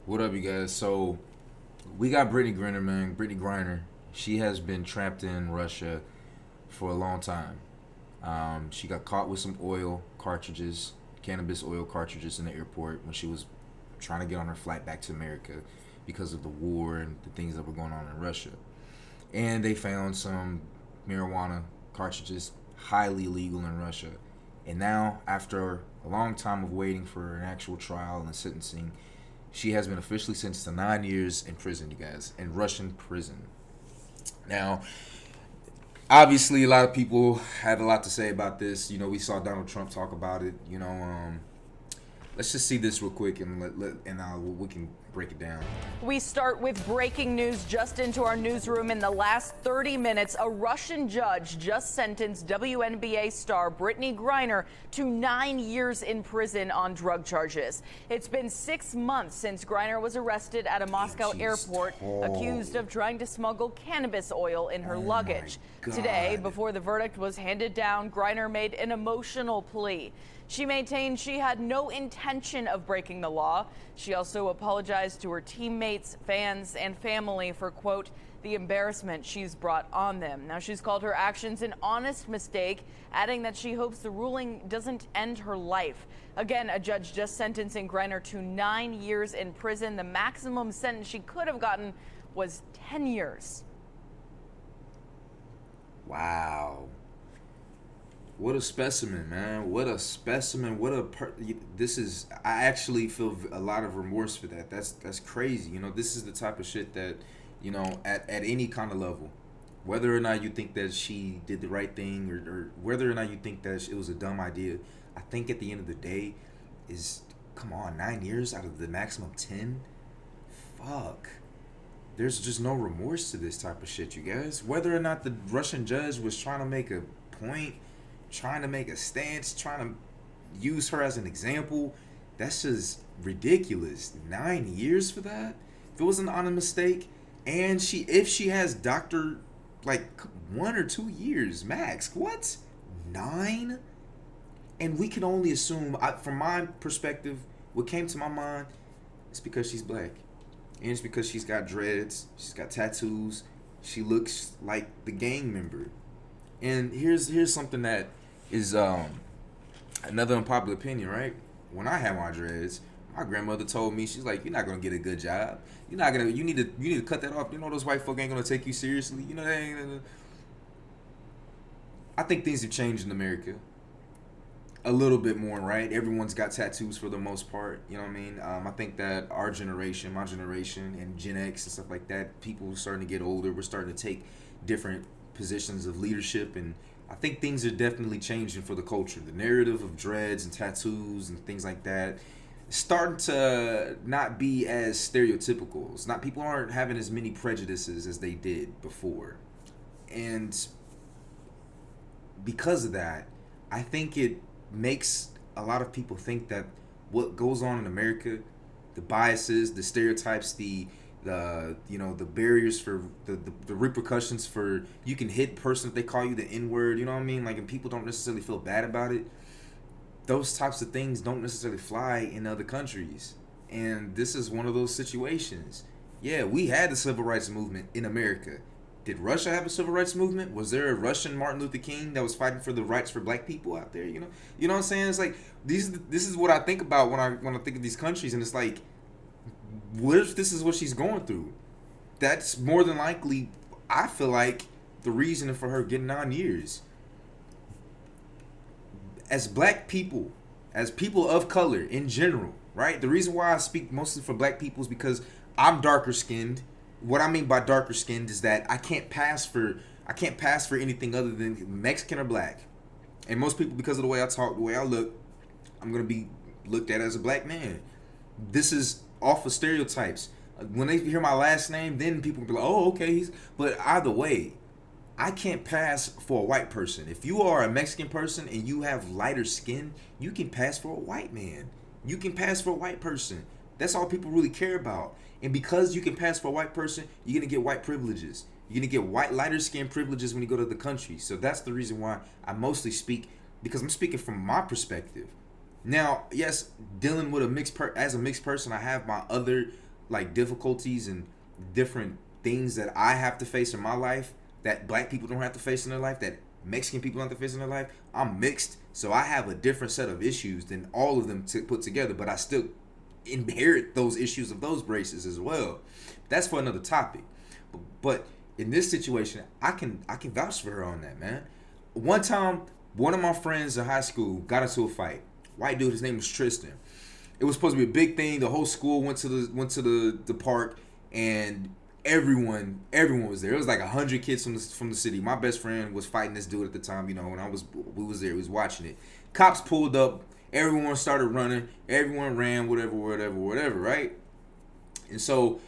What up, you guys? So we got Brittney Griner, man. Brittney Griner. She has been trapped in Russia for a long time. She got caught with some oil cartridges, cannabis oil cartridges in the airport when she was trying to get on her flight back to America because of the war and the things that were going on in Russia. And they found some marijuana cartridges, highly illegal in Russia. And now, after a long time of waiting for an actual trial and sentencing, she has been officially sentenced to 9 years in prison, you guys, in Russian prison. Now, obviously, a lot of people had a lot to say about this. We saw Donald Trump talk about it. Let's just see this real quick, and we can break it down. We start with breaking news just into our newsroom. In the last 30 minutes, a Russian judge just sentenced WNBA star Brittney Griner to 9 years in prison on drug charges. It's been 6 months since Griner was arrested at a Moscow airport, accused of trying to smuggle cannabis oil in her luggage. Today, before the verdict was handed down, Griner made an emotional plea. She maintained she had no intention of breaking the law. She also apologized to her teammates, fans, and family for, quote, the embarrassment she's brought on them. Now, she's called her actions an honest mistake, adding that she hopes the ruling doesn't end her life. Again, a judge just sentencing Griner to 9 years in prison. The maximum sentence she could have gotten was 10 years. Wow. What a specimen, man. What a specimen. I actually feel a lot of remorse for that. That's crazy. This is the type of shit that, at any kind of level, whether or not you think that she did the right thing or whether or not you think that it was a dumb idea, I think at the end of the day come on, 9 years out of the maximum 10? Fuck. There's just no remorse to this type of shit, you guys. Whether or not the Russian judge was trying to make a point, trying to make a stance, trying to use her as an example, that's just ridiculous. 9 years for that? If it was an honest mistake, and if she has doctor, like 1 or 2 years max, what? 9? And we can only assume, from my perspective, what came to my mind is because she's black. And it's because she's got dreads, she's got tattoos, she looks like the gang member. And here's something that is another unpopular opinion, right? When I had my dreads, my grandmother told me, she's like, "You're not gonna get a good job. You need to cut that off. Those white folk ain't gonna take you seriously. I think things have changed in America a little bit more, right? Everyone's got tattoos for the most part. You know what I mean? I think that our generation, my generation, and Gen X and stuff like that, people are starting to get older. We're starting to take different positions of leadership, and I think things are definitely changing for the culture. The narrative of dreads and tattoos and things like that is starting to not be as stereotypical. People aren't having as many prejudices as they did before. And because of that, I think it makes a lot of people think that what goes on in America, the biases, the stereotypes, the barriers for the repercussions for, you can hit a person if they call you the N-word, you know what I mean? Like, and people don't necessarily feel bad about it. Those types of things don't necessarily fly in other countries. And this is one of those situations. Yeah, we had the civil rights movement in America. Did Russia have a civil rights movement? Was there a Russian Martin Luther King that was fighting for the rights for black people out there? You know what I'm saying? It's like, this is what I think about when I think of these countries, and it's like, what if this is what she's going through? That's more than likely, I feel like, the reason for her getting 9 years. As black people, as people of color in general, right? The reason why I speak mostly for black people is because I'm darker skinned. What I mean by darker skinned is that I can't pass for anything other than Mexican or black. And most people, because of the way I talk, the way I look, I'm gonna be looked at as a black man. This is off of stereotypes. When they hear my last name, then people will be like, "Oh, okay." But either way, I can't pass for a white person. If you are a Mexican person and you have lighter skin, you can pass for a white man. You can pass for a white person. That's all people really care about. And because you can pass for a white person, you're going to get white privileges. You're going to get lighter skin privileges when you go to the country. So that's the reason why I mostly speak, because I'm speaking from my perspective. Now, yes, dealing with as a mixed person, I have my other like difficulties and different things that I have to face in my life that black people don't have to face in their life, that Mexican people don't have to face in their life. I'm mixed, so I have a different set of issues than all of them put together, but I still inherit those issues of those races as well. That's for another topic. But in this situation, I can vouch for her on that, man. One time, one of my friends in high school got into a fight. White dude, his name was Tristan. It was supposed to be a big thing. The whole school went to the park, and everyone was there. It was like 100 kids from the city. My best friend was fighting this dude at the time, you know, and we was there. We was watching it. Cops pulled up. Everyone started running. Everyone ran. Whatever. Right? And so,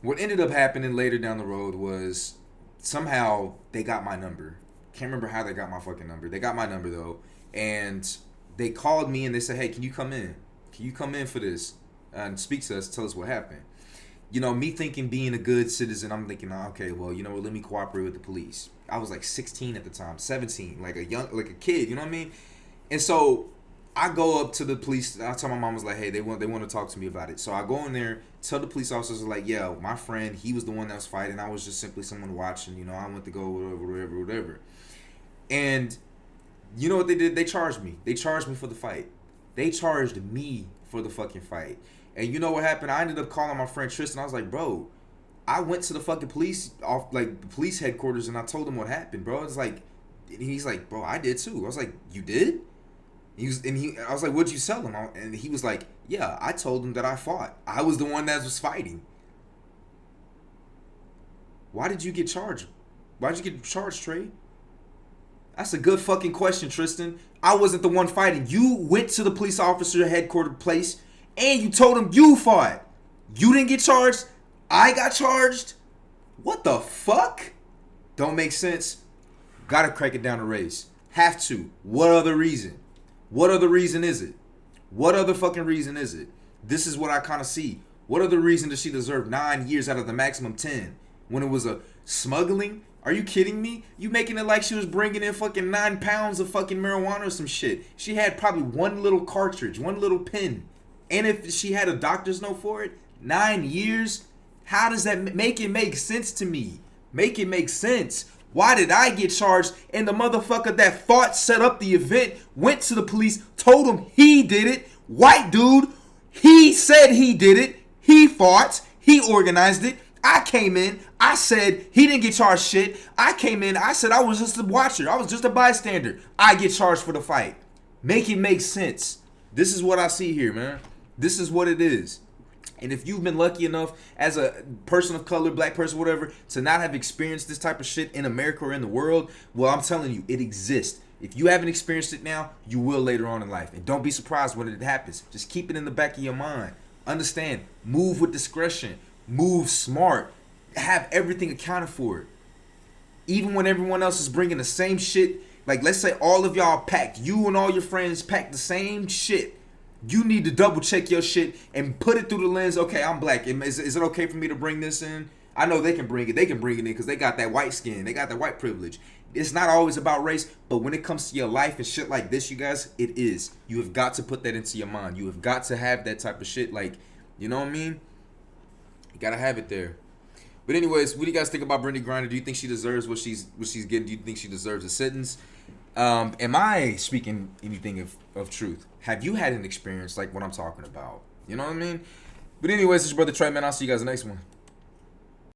what ended up happening later down the road was somehow they got my number. Can't remember how they got my fucking number. They got my number though, and they called me and they said, "Hey, can you come in? Can you come in for this and speak to us? Tell us what happened." You know, me thinking being a good citizen, I'm thinking, oh, okay, well, you know what, let me cooperate with the police. I was like 16 at the time, 17, like a kid, you know what I mean? And so I go up to the police. I tell my mom, was like, hey, they want to talk to me about it. So I go in there, tell the police officers, like, yeah, my friend, he was the one that was fighting. I was just simply someone watching. You know, I went to go whatever. And you know what they did? They charged me. They charged me for the fight. They charged me for the fucking fight. And you know what happened? I ended up calling my friend Tristan. I was like, bro, I went to the fucking police police headquarters and I told them what happened, bro. It's like, and he's like, bro, I did too. I was like, you did? I was like, what'd you tell him? And he was like, yeah, I told him that I fought. I was the one that was fighting. Why did you get charged? Why'd you get charged, Trey? That's a good fucking question, Tristan. I wasn't the one fighting. You went to the police officer headquarters place and you told him you fought. You didn't get charged. I got charged. What the fuck? Don't make sense. Gotta crack it down to race. Have to. What other reason? What other reason is it? What other fucking reason is it? This is what I kind of see. What other reason does she deserve 9 years out of the maximum 10? When it was a smuggling? Are you kidding me? You making it like she was bringing in fucking 9 pounds of fucking marijuana or some shit. She had probably one little cartridge, one little pin. And if she had a doctor's note for it, 9 years? How does that make it make sense to me? Make it make sense. Why did I get charged and the motherfucker that fought, set up the event, went to the police, told him he did it? White dude, he said he did it. He fought. He organized it. I came in. I said he didn't get charged shit. I came in. I said I was just a watcher. I was just a bystander. I get charged for the fight. Make it make sense. This is what I see here, man. This is what it is. And if you've been lucky enough as a person of color, black person, whatever, to not have experienced this type of shit in America or in the world, well, I'm telling you, it exists. If you haven't experienced it now, you will later on in life. And don't be surprised when it happens. Just keep it in the back of your mind. Understand. Move with discretion. Move smart. Have everything accounted for. Even when everyone else is bringing the same shit. Like, let's say all of y'all packed. You and all your friends packed the same shit. You need to double check your shit and put it through the lens. Okay, I'm black. Is it okay for me to bring this in? I know they can bring it. They can bring it in because they got that white skin. They got that white privilege. It's not always about race, but when it comes to your life and shit like this, you guys, it is. You have got to put that into your mind. You have got to have that type of shit. Like, you know what I mean? You gotta have it there. But anyways, what do you guys think about Brittney Griner? Do you think she deserves what she's getting? Do you think she deserves a sentence? Am I speaking anything of truth? Have you had an experience like what I'm talking about? You know what I mean? But anyways, it's your brother Trey, man. I'll see you guys in the next one.